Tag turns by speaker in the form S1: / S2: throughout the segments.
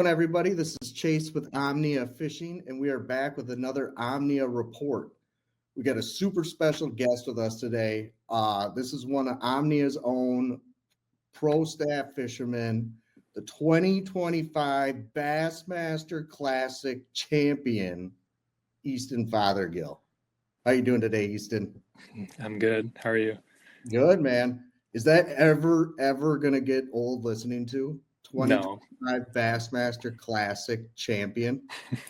S1: on, everybody? This is Chase with Omnia Fishing, and we are back with another Omnia report. We got a super special guest with us today. This is one of Omnia's own pro staff fishermen, the 2025 Bassmaster Classic champion, Easton Fothergill. How you doing today, Easton?
S2: I'm good. How are you?
S1: Good, man. Is that ever going to get old listening to? 2025 Bassmaster Classic champion.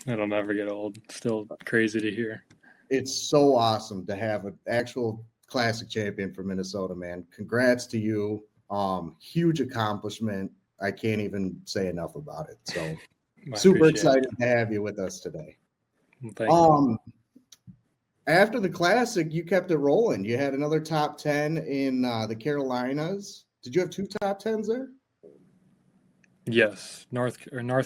S2: It'll never get old. Still crazy to hear.
S1: It's so awesome to have an actual classic champion from Minnesota, man. Congrats to you. Huge accomplishment. I can't even say enough about it. So super excited to have you with us today.
S2: Thank you.
S1: After the classic, you kept it rolling. You had another top 10 in the Carolinas. Did you have two top 10s there?
S2: Yes, North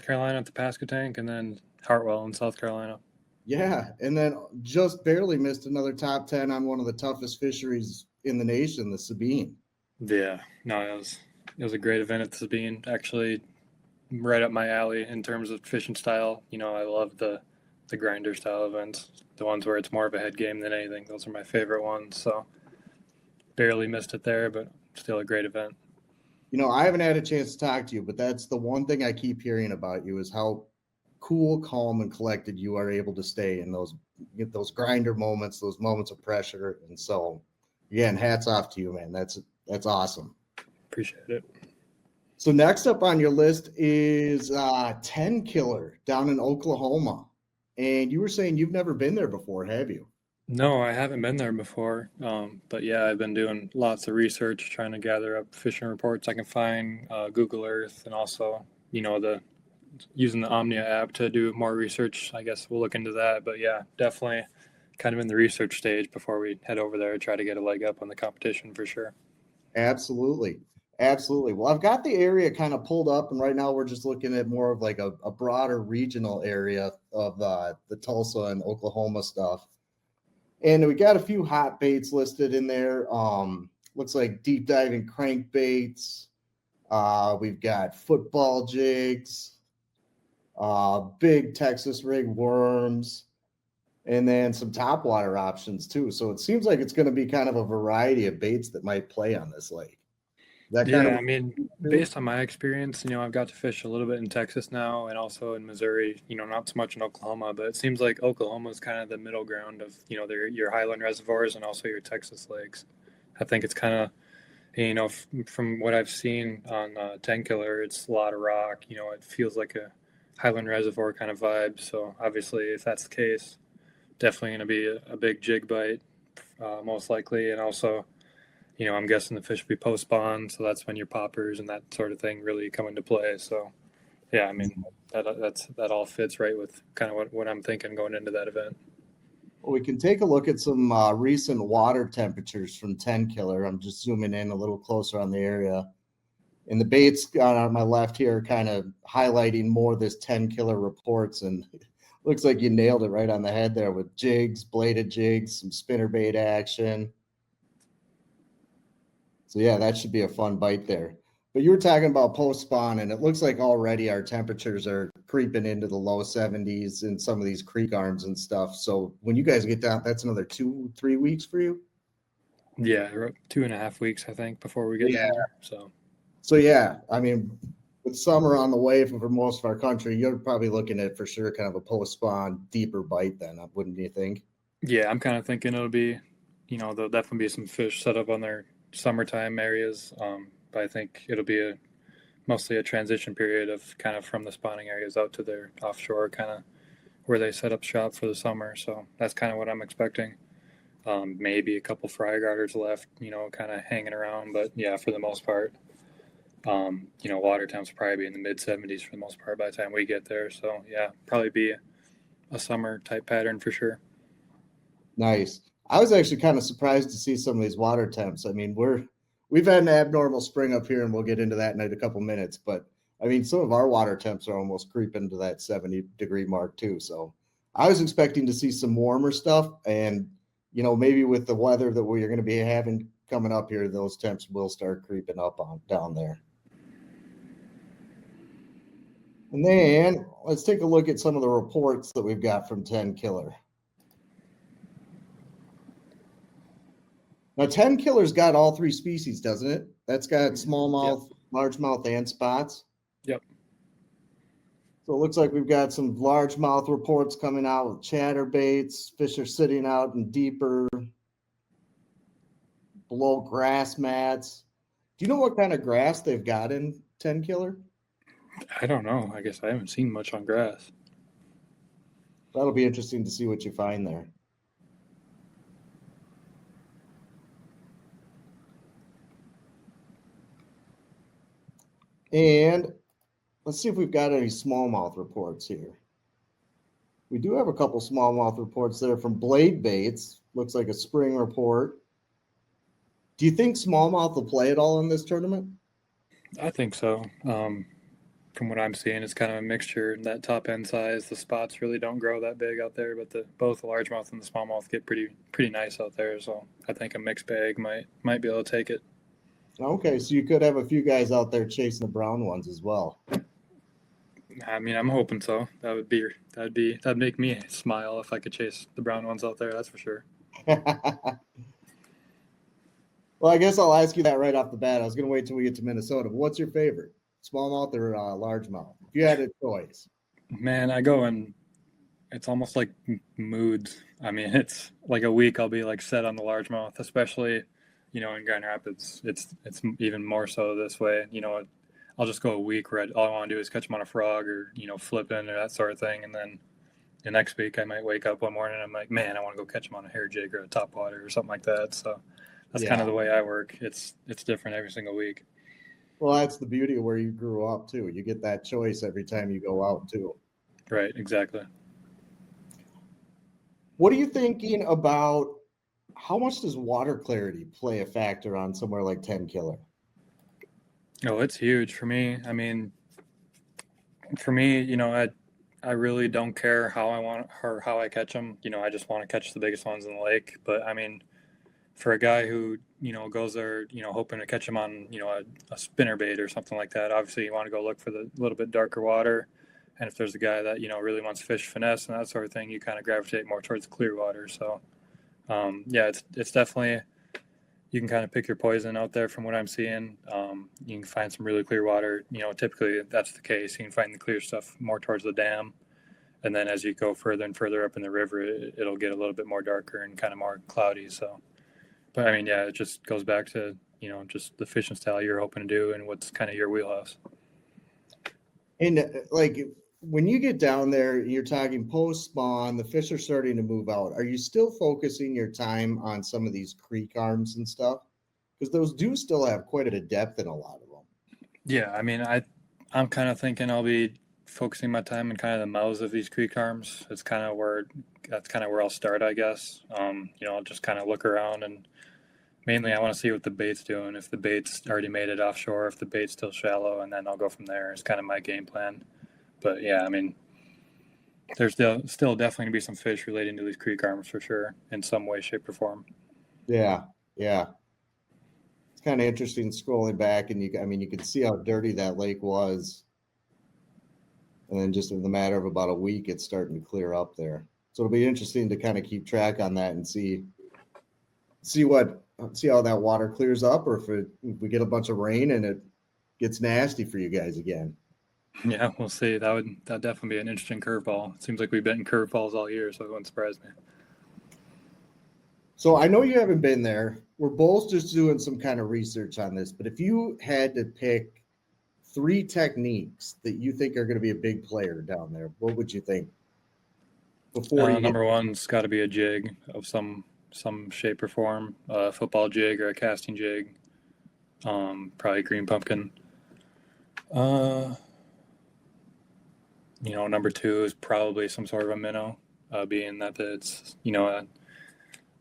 S2: Carolina at the Pascatank, and then Hartwell in South Carolina.
S1: Yeah, and then just barely missed another top 10 on one of the toughest fisheries in the nation, the Sabine.
S2: Yeah, no, it was a great event at the Sabine. Actually, right up my alley in terms of fishing style. You know, I love the grinder style events, the ones where it's more of a head game than anything. Those are my favorite ones. So barely missed it there, but still a great event.
S1: You know, I haven't had a chance to talk to you, but that's the one thing I keep hearing about you is how cool, calm, and collected you are able to stay in those grinder moments, those moments of pressure. And so, again, hats off to you, man. That's awesome.
S2: Appreciate it.
S1: So next up on your list is Tenkiller down in Oklahoma. And you were saying you've never been there before, have you?
S2: No, I haven't been there before. But yeah, I've been doing lots of research, trying to gather up fishing reports I can find, Google Earth, and also, you know, using the Omnia app to do more research. I guess we'll look into that. But yeah, definitely kind of in the research stage before we head over there, try to get a leg up on the competition for sure.
S1: Absolutely. Well, I've got the area kind of pulled up, and right now we're just looking at more of like a broader regional area of the Tulsa and Oklahoma stuff. And we got a few hot baits listed in there. Looks like deep diving crankbaits. We've got football jigs, big Texas rig worms, and then some topwater options too. So it seems like it's going to be kind of a variety of baits that might play on this lake.
S2: I mean, based on my experience, you know, I've got to fish a little bit in Texas now and also in Missouri, you know, not so much in Oklahoma, but it seems like Oklahoma is kind of the middle ground of, you know, your highland reservoirs and also your Texas lakes. I think it's kind of, you know, from what I've seen on Tenkiller, it's a lot of rock, you know, it feels like a highland reservoir kind of vibe. So obviously, if that's the case, definitely going to be a big jig bite, most likely. And also, you know, I'm guessing the fish will be post spawn, so that's when your poppers and that sort of thing really come into play. So, yeah, I mean, that all fits right with kind of what I'm thinking going into that event.
S1: Well, we can take a look at some recent water temperatures from Tenkiller. I'm just zooming in a little closer on the area. And the baits on my left here are kind of highlighting more this Tenkiller reports, and looks like you nailed it right on the head there with jigs, bladed jigs, some spinnerbait action. So, yeah, that should be a fun bite there. But you were talking about post-spawn, and it looks like already our temperatures are creeping into the low 70s in some of these creek arms and stuff. So when you guys get down, that's another 2-3 weeks for you?
S2: Yeah, 2.5 weeks, I think, before we get down there.
S1: So, yeah, I mean, with summer on the way for most of our country, you're probably looking at for sure kind of a post-spawn deeper bite then, wouldn't you think?
S2: Yeah, I'm kind of thinking it'll be, you know, there'll definitely be some fish set up on their summertime areas, but I think it'll be mostly a transition period of kind of from the spawning areas out to their offshore, kind of where they set up shop for the summer. So that's kind of what I'm expecting. Maybe a couple fry garters left, you know, kind of hanging around, but yeah, for the most part, you know, water temps will probably be in the mid 70s for the most part by the time we get there. So yeah, probably be a summer type pattern for sure.
S1: Nice. I was actually kind of surprised to see some of these water temps. I mean, we've had an abnormal spring up here, and we'll get into that in a couple minutes. But I mean, some of our water temps are almost creeping to that 70-degree mark too. So I was expecting to see some warmer stuff, and you know, maybe with the weather that we're going to be having coming up here, those temps will start creeping up on down there. And then let's take a look at some of the reports that we've got from Tenkiller. Now, Tenkiller's got all three species, doesn't it? That's got smallmouth, largemouth, and spots.
S2: Yep.
S1: So it looks like we've got some largemouth reports coming out with chatterbaits. Fish are sitting out in deeper, below grass mats. Do you know what kind of grass they've got in Tenkiller?
S2: I don't know. I guess I haven't seen much on grass.
S1: That'll be interesting to see what you find there. And let's see if we've got any smallmouth reports here. We do have a couple smallmouth reports there from Blade Baits. Looks like a spring report. Do you think smallmouth will play at all in this tournament?
S2: I think so. From what I'm seeing, it's kind of a mixture. That top end size, the spots really don't grow that big out there, but both the largemouth and the smallmouth get pretty nice out there. So I think a mixed bag might be able to take it.
S1: Okay, so you could have a few guys out there chasing the brown ones as well.
S2: I mean, I'm hoping so. That'd make me smile if I could chase the brown ones out there. That's for sure.
S1: Well, I guess I'll ask you that right off the bat. I was going to wait till we get to Minnesota. But what's your favorite, smallmouth or largemouth? If you had a choice.
S2: Man, I go and it's almost like moods. I mean, it's like a week I'll be like set on the largemouth, especially, in Grand Rapids. It's even more so this way. I'll just go a week where all I want to do is catch them on a frog or, flipping or that sort of thing. And then the next week I might wake up one morning and I'm like, man, I want to go catch them on a hair jig or a topwater or something like that. So that's kind of the way I work. It's different every single week.
S1: Well, that's the beauty of where you grew up too. You get that choice every time you go out too.
S2: Right, exactly.
S1: What are you thinking about how much does water clarity play a factor on somewhere like Tenkiller?
S2: Oh, it's huge for me. I mean, for me, I really don't care how I want or how I catch them. I just want to catch the biggest ones in the lake. But I mean, for a guy who goes there, hoping to catch them on a spinner bait or something like that, obviously you want to go look for the little bit darker water. And if there's a guy that really wants fish finesse and that sort of thing, you kind of gravitate more towards clear water. So it's definitely, you can kind of pick your poison out there from what I'm seeing. You can find some really clear water. Typically that's the case. You can find the clear stuff more towards the dam. And then as you go further and further up in the river, it'll get a little bit more darker and kind of more cloudy. So, but I mean, yeah, it just goes back to, just the fishing style you're hoping to do and what's kind of your wheelhouse.
S1: And like when you get down there, you're talking post spawn, the fish are starting to move out. Are you still focusing your time on some of these creek arms and stuff? Because those do still have quite a bit of depth in a lot of them.
S2: Yeah, I mean, I'm kind of thinking I'll be focusing my time in kind of the mouths of these creek arms. That's kind of where I'll start, I guess. I'll just kind of look around and mainly I want to see what the bait's doing. If the bait's already made it offshore, if the bait's still shallow, and then I'll go from there. It's kind of my game plan. But yeah, I mean, there's still definitely gonna be some fish relating to these creek arms for sure in some way, shape, or form.
S1: Yeah. It's kind of interesting scrolling back, and you can see how dirty that lake was, and then just in the matter of about a week, it's starting to clear up there. So it'll be interesting to kind of keep track on that and see how that water clears up, or if we get a bunch of rain and it gets nasty for you guys again.
S2: Yeah, we'll see. That'd definitely be an interesting curveball. It seems like we've been in curveballs all year, so it wouldn't surprise me.
S1: So I know you haven't been there. We're both just doing some kind of research on this, but if you had to pick 3 techniques that you think are going to be a big player down there, what would you think?
S2: Number one's got to be a jig of some shape or form, a football jig or a casting jig, probably green pumpkin. Number 2 is probably some sort of a minnow, being that it's,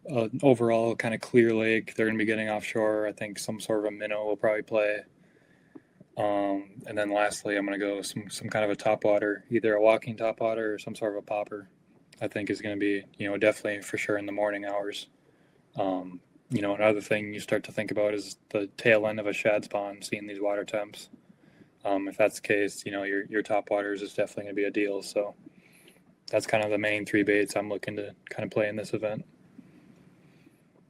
S2: an overall kind of clear lake. They're going to be getting offshore. I think some sort of a minnow will probably play. And then lastly, I'm going to go some kind of a topwater, either a walking topwater or some sort of a popper. I think is going to be, definitely for sure in the morning hours. Another thing you start to think about is the tail end of a shad spawn, seeing these water temps. If that's the case, your top waters is definitely going to be a deal. So that's kind of the main 3 baits I'm looking to kind of play in this event.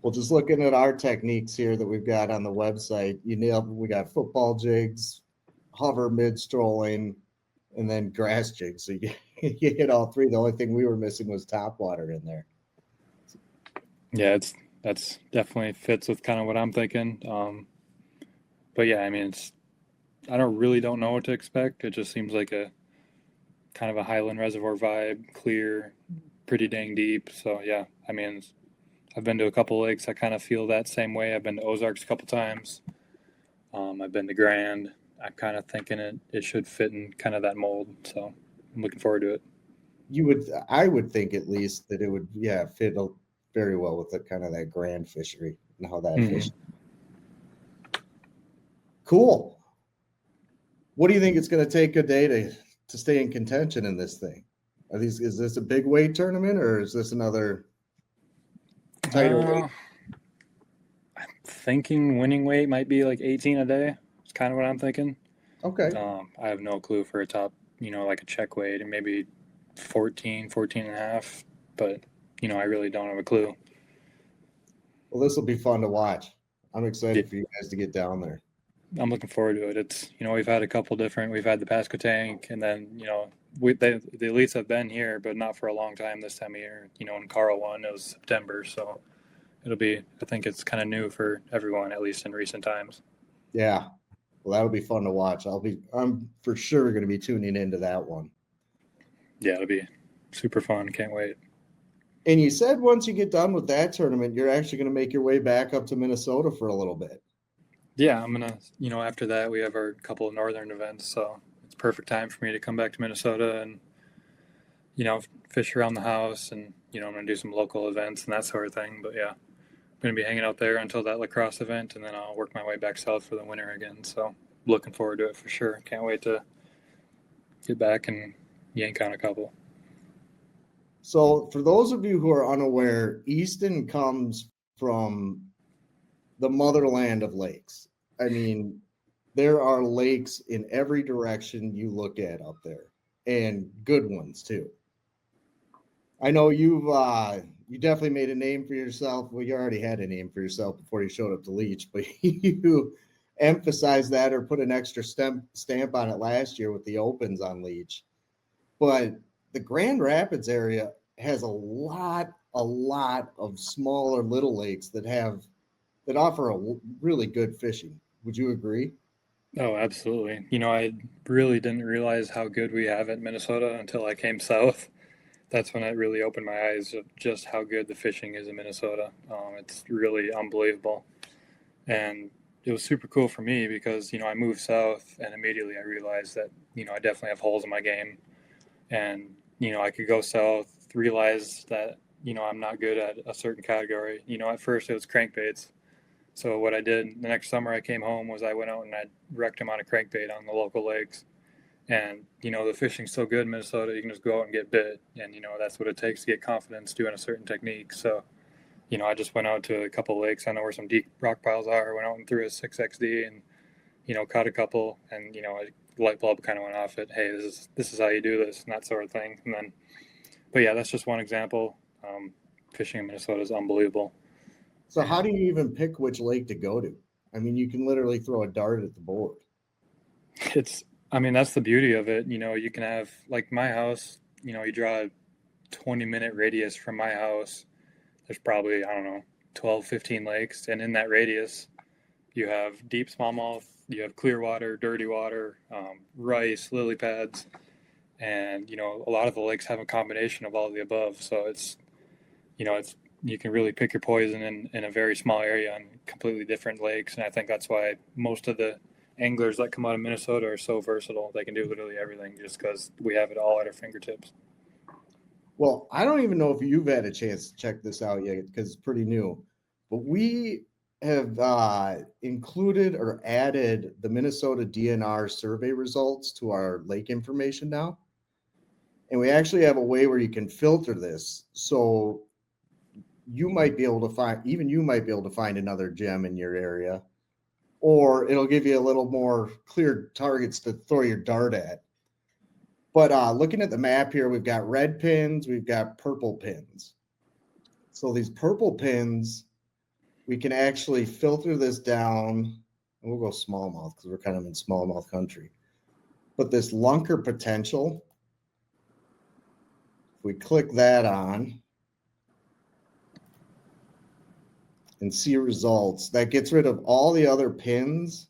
S1: Well, just looking at our techniques here that we've got on the website, we got football jigs, hover mid strolling, and then grass jigs. So you hit all 3. The only thing we were missing was top water in there.
S2: Yeah, that's definitely fits with kind of what I'm thinking. But yeah, I mean, I don't know what to expect. It just seems like a kind of a Highland Reservoir vibe, clear, pretty dang deep. So yeah, I mean, I've been to a couple lakes. I kind of feel that same way. I've been to Ozarks a couple times. I've been to Grand. I'm kind of thinking it should fit in kind of that mold. So I'm looking forward to it.
S1: I would think at least that it would, fit very well with the kind of that Grand fishery and how that fish. Cool. What do you think it's going to take a day to stay in contention in this thing? Is this a big weight tournament, or is this another tighter weight?
S2: I'm thinking winning weight might be like 18 a day. It's kind of what I'm thinking.
S1: Okay.
S2: I have no clue for a top, like a check weight, and maybe 14 and a half. But, I really don't have a clue.
S1: Well, this will be fun to watch. I'm excited for you guys to get down there.
S2: I'm looking forward to it. It's, we've had a couple different, we've had the Pasco Tank, and then, the elites have been here, but not for a long time this time of year. When Carl won, it was September. So it'll be, I think it's kind of new for everyone, at least in recent times.
S1: Yeah. Well, that'll be fun to watch. I'm for sure going to be tuning into that one.
S2: Yeah, it'll be super fun. Can't wait.
S1: And you said once you get done with that tournament, you're actually going to make your way back up to Minnesota for a little bit.
S2: Yeah, I'm going to, after that, we have our couple of northern events. So it's perfect time for me to come back to Minnesota and, fish around the house. And, I'm going to do some local events and that sort of thing. But yeah, I'm going to be hanging out there until that lacrosse event. And then I'll work my way back south for the winter again. So looking forward to it for sure. Can't wait to get back and yank on a couple.
S1: So for those of you who are unaware, Easton comes from the motherland of lakes. I mean, there are lakes in every direction you look at up there, and good ones too. I know you definitely made a name for yourself. Well, you already had a name for yourself before you showed up to Leech, but you emphasized that or put an extra stamp on it last year with the opens on Leech. But the Grand Rapids area has a lot of smaller little lakes that offer a really good fishing. Would you agree?
S2: Oh, absolutely. I really didn't realize how good we have it in Minnesota until I came south. That's when it really opened my eyes of just how good the fishing is in Minnesota. It's really unbelievable. And it was super cool for me because, I moved south and immediately I realized that, I definitely have holes in my game. And, I could go south, realize that, I'm not good at a certain category. At first it was crankbaits. So what I did the next summer I came home was I went out and I wrecked them on a crankbait on the local lakes. And, the fishing's so good in Minnesota, you can just go out and get bit. And, that's what it takes to get confidence doing a certain technique. So, I just went out to a couple of lakes. I know where some deep rock piles are. Went out and threw a 6XD and, caught a couple. And, a light bulb kind of went off it. Hey, this is how you do this and that sort of thing. And then, but yeah, that's just one example. Fishing in Minnesota is unbelievable.
S1: So how do you even pick which lake to go to? I mean, you can literally throw a dart at the board.
S2: That's the beauty of it. You can have, like my house, you draw a 20-minute radius from my house. There's probably, 12, 15 lakes. And in that radius, you have deep smallmouth, you have clear water, dirty water, rice, lily pads. And, a lot of the lakes have a combination of all of the above. So you can really pick your poison in a very small area on completely different lakes. And I think that's why most of the anglers that come out of Minnesota are so versatile. They can do literally everything just because we have it all at our fingertips.
S1: Well, I don't even know if you've had a chance to check this out yet because it's pretty new, but we have included or added the Minnesota DNR survey results to our lake information now. And we actually have a way where you can filter this. So you might be able to find another gem in your area. or it'll give you a little more clear targets to throw your dart at. But looking at the map here, we've got red pins, we've got purple pins. So these purple pins, we can actually filter this down, and we'll go smallmouth because we're kind of in smallmouth country. But this lunker potential, if we click that on and see results, that gets rid of all the other pins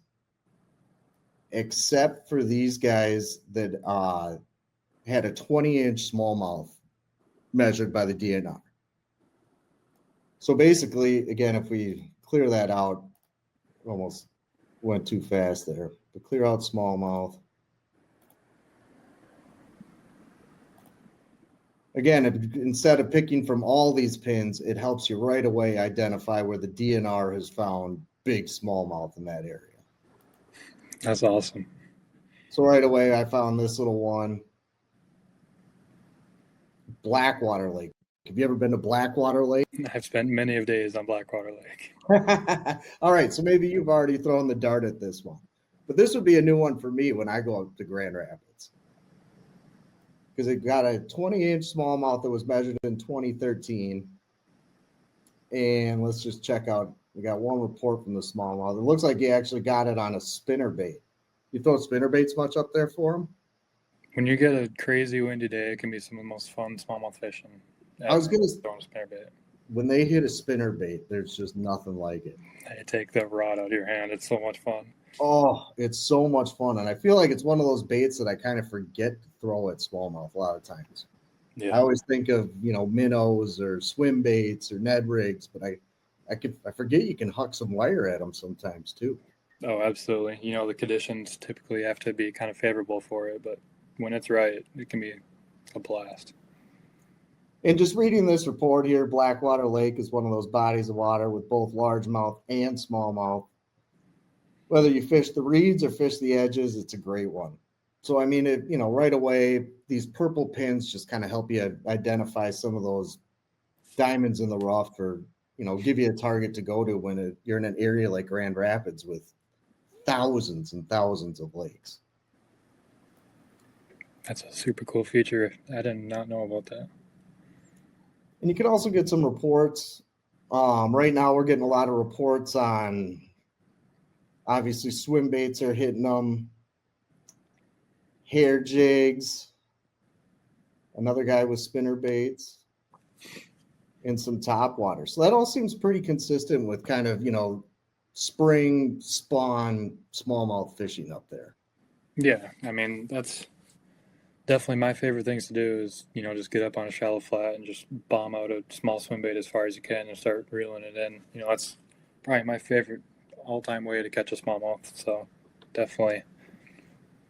S1: except for these guys that had a 20-inch smallmouth measured by the DNR. So basically, again, if we clear that out, almost went too fast there, but clear out smallmouth. Again, instead of picking from all these pins, it helps you right away identify where the DNR has found big smallmouth in that area.
S2: That's awesome.
S1: So right away, I found this little one, Blackwater Lake. Have you ever been to Blackwater Lake?
S2: I've spent many of days on Blackwater Lake.
S1: All right, so maybe you've already thrown the dart at this one. But this would be a new one for me when I go up to Grand Rapids. Because it got a 20-inch smallmouth that was measured in 2013. And let's just check out. We got one report from the smallmouth. It looks like he actually got it on a spinnerbait. You throw spinnerbaits much up there for him?
S2: When you get a crazy windy day, it can be some of the most fun smallmouth fishing.
S1: I was going to
S2: throw a spinnerbait.
S1: When they hit a spinnerbait, there's just nothing like it.
S2: They take the rod out of your hand. It's so much fun.
S1: Oh, it's so much fun. And I feel like it's one of those baits that I kind of forget to throw at smallmouth a lot of times. Yeah. I always think of, minnows or swim baits or Ned rigs, but I forget you can huck some wire at them sometimes too.
S2: Oh, absolutely. The conditions typically have to be kind of favorable for it, but when it's right, it can be a blast.
S1: And just reading this report here, Blackwater Lake is one of those bodies of water with both largemouth and smallmouth. Whether you fish the reeds or fish the edges, it's a great one. So, I mean, right away, these purple pins just kind of help you identify some of those diamonds in the rough, or, give you a target to go to when you're in an area like Grand Rapids with thousands and thousands of lakes.
S2: That's a super cool feature. I did not know about that.
S1: And you can also get some reports. Right now, we're getting a lot of reports on, obviously, swim baits are hitting them, hair jigs, another guy with spinner baits, and some topwater. So that all seems pretty consistent with kind of, spring spawn smallmouth fishing up there.
S2: Yeah, I mean, that's definitely my favorite things to do is, just get up on a shallow flat and just bomb out a small swim bait as far as you can and start reeling it in. That's probably my favorite all-time way to catch a smallmouth. So definitely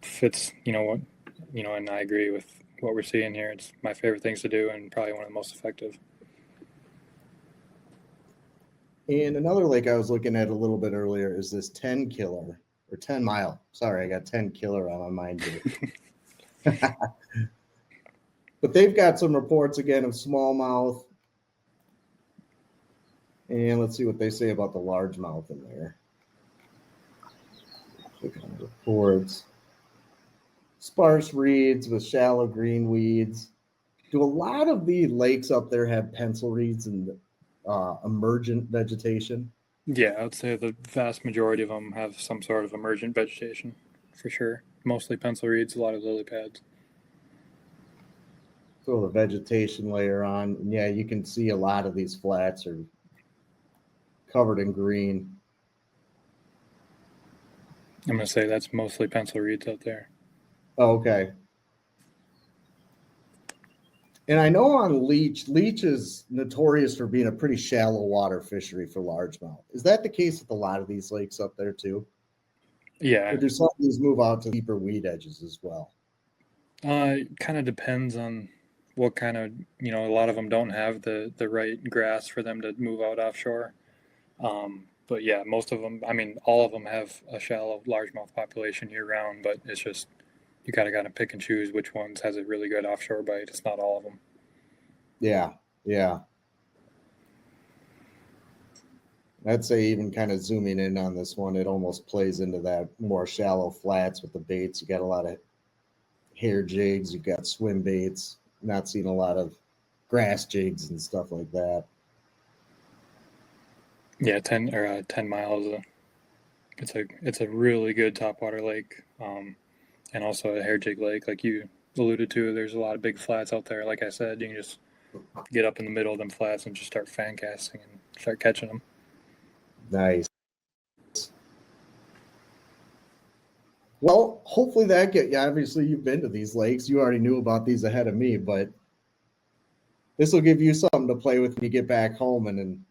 S2: fits, and I agree with what we're seeing here. It's my favorite things to do and probably one of the most effective.
S1: And another lake I was looking at a little bit earlier is this Tenkiller or 10 Mile. Sorry, I got Tenkiller on my mind here. But they've got some reports again of smallmouth. And let's see what they say about the largemouth in there. Click on reports. Sparse reeds with shallow green weeds. Do a lot of the lakes up there have pencil reeds and emergent vegetation?
S2: Yeah, I would say the vast majority of them have some sort of emergent vegetation, for sure. Mostly pencil reeds, a lot of lily pads.
S1: Throw the vegetation layer on. And yeah, you can see a lot of these flats are covered in green.
S2: I'm going to say that's mostly pencil reeds out there.
S1: Oh, okay. And I know on Leech is notorious for being a pretty shallow water fishery for largemouth. Is that the case with a lot of these lakes up there too?
S2: Yeah.
S1: Or do some of these move out to deeper weed edges as well?
S2: It kind of depends on what kind of, a lot of them don't have the right grass for them to move out offshore. But yeah, most of them, I mean, all of them have a shallow largemouth population year round, but it's just, you gotta pick and choose which ones has a really good offshore bite. It's not all of them.
S1: Yeah. I'd say even kind of zooming in on this one, it almost plays into that more shallow flats with the baits. You got a lot of hair jigs, you got swim baits, not seeing a lot of grass jigs and stuff like that.
S2: Yeah, 10 miles. It's a really good topwater lake, and also a hair jig lake, like you alluded to. There's a lot of big flats out there. Like I said, you can just get up in the middle of them flats and just start fan casting and start catching them.
S1: Nice. Well, hopefully that get you. Obviously, you've been to these lakes. You already knew about these ahead of me, but this will give you something to play with when you get back home and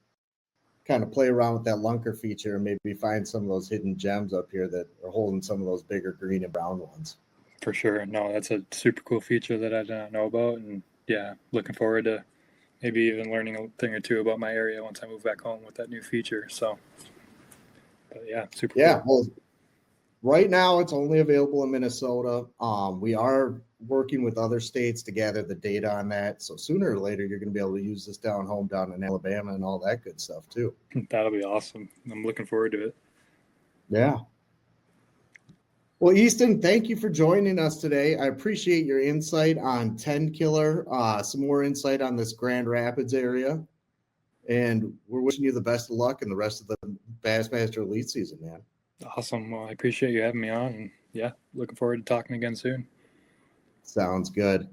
S1: kind of play around with that lunker feature and maybe find some of those hidden gems up here that are holding some of those bigger green and brown ones.
S2: For sure. No, that's a super cool feature that I did not know about. And yeah, looking forward to maybe even learning a thing or two about my area once I move back home with that new feature. So, but yeah, super
S1: Yeah,
S2: cool.
S1: well, right now it's only available in Minnesota. We are working with other states to gather the data on that. So sooner or later, you're going to be able to use this down home down in Alabama and all that good stuff too.
S2: That'll be awesome. I'm looking forward to it.
S1: Yeah. Well, Easton, thank you for joining us today. I appreciate your insight on Tenkiller, some more insight on this Grand Rapids area. And we're wishing you the best of luck in the rest of the Bassmaster Elite season, man.
S2: Awesome. Well, I appreciate you having me on. And yeah, looking forward to talking again soon.
S1: Sounds good.